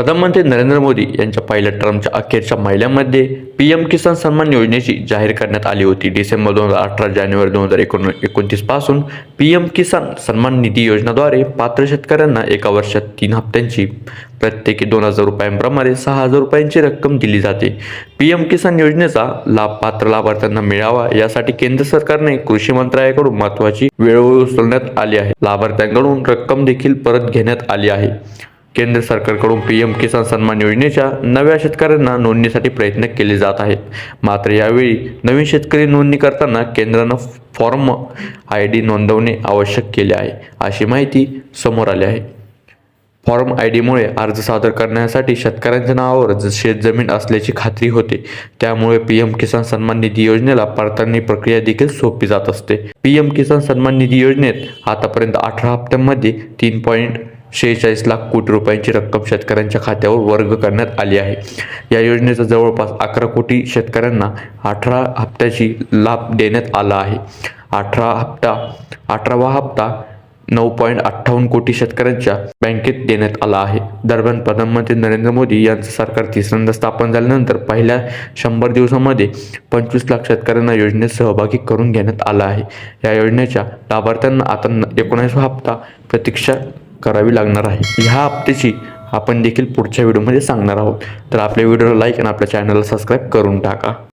प्रधानमंत्री नरेंद्र मोदी यांच्या पहिल्या टर्मच्या अखेरच्या महिन्यामध्ये पीएम किसान सन्मान योजनेची जाहीर करण्यात आली होती। डिसेंबर 2018 जानेवारी 2029 पासून पीएम किसान सन्मान निधी योजनेद्वारे पात्र शेतकऱ्यांना एका वर्षात 3 हप्त्यांची प्रत्येकी 2,000 रुपयांप्रमाणे 6,000 रुपयांची रक्कम दिली जाते। पीएम किसान योजनेचा लाभ पात्र लाभार्थ्यांना मिळावा यासाठी केंद्र सरकारने कृषी मंत्रालयाकडून महत्त्वाची वेळोवेळी उचलण्यात आली आहे। लाभार्थ्यांकडून रक्कम देखील परत घेण्यात आली आहे। केंद्र सरकारकडून पीएम किसान सन्मान योजनेच्या नव्या शेतकऱ्यांना नोंदणीसाठी प्रयत्न केले जात आहेत। मात्र यावेळी नवीन शेतकरी नोंदणी करताना केंद्रानं फॉर्म ID नोंदवणे आवश्यक केले आहे, अशी माहिती समोर आली आहे। फॉर्म ID मुळे अर्ज सादर करण्यासाठी शेतकऱ्यांच्या नावावर शेतजमीन असल्याची खात्री होते। त्यामुळे पीएम किसान सन्मान निधी योजनेला पडताळणी प्रक्रिया देखील सोपी जात असते। पीएम किसान सन्मान निधी योजनेत आतापर्यंत 18 हप्त्यांमध्ये 3.46 लाख कोटी रुपयांची रक्कम शेतकऱ्यांच्या खात्यावर वर्ग करण्यात आली आहे। या योजनेचा जवळपास 11 कोटी शेतकऱ्यांना 18 हप्त्याची लाभ देण्यात आला आहे। 18वा हप्ता 9.58 कोटी शेतकऱ्यांच्या बँकेत देण्यात आला आहे। दरम्यान प्रधानमंत्री नरेंद्र मोदी यांचं सरकार तिसऱ्यांदा स्थापन झाल्यानंतर पहिल्या 100 दिवसांमध्ये 25 लाख शेतकऱ्यांना योजनेत सहभागी करून घेण्यात आला आहे। या योजनेच्या लाभार्थ्यांना आता 19वा हप्ता प्रतीक्षा करावी लागणार आहे। ह्या हप्त्याची आपण देखील पुढच्या व्हिडिओमध्ये सांगणार आहोत। तर आपल्या व्हिडिओला लाईक आणि आपल्या चॅनलला सबस्क्राईब करून टाका।